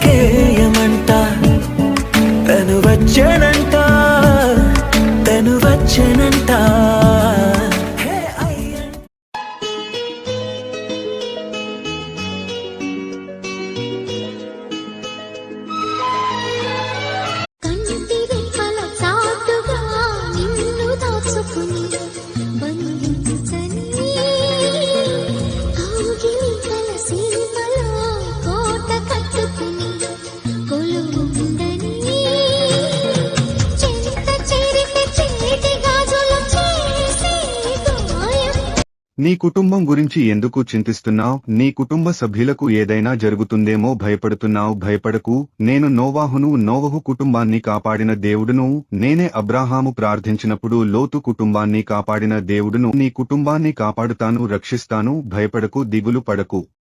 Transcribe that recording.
నాకేయమంట తను వచ్చనంట తను వచ్చనంట నీ కుటుంబం గురించి ఎందుకు చింతిస్తున్నావ్? నీ కుటుంబ సభ్యులకు ఏదైనా జరుగుతుందేమో భయపడుతున్నావ్. భయపడకు, నేను నోవహు కుటుంబాన్ని కాపాడిన దేవుడును. నేనే అబ్రాహాము ప్రార్థించినప్పుడు లోతు కుటుంబాన్ని కాపాడిన దేవుడును. నీ కుటుంబాన్ని కాపాడుతాను, రక్షిస్తాను. భయపడకు, దిగులు పడకు.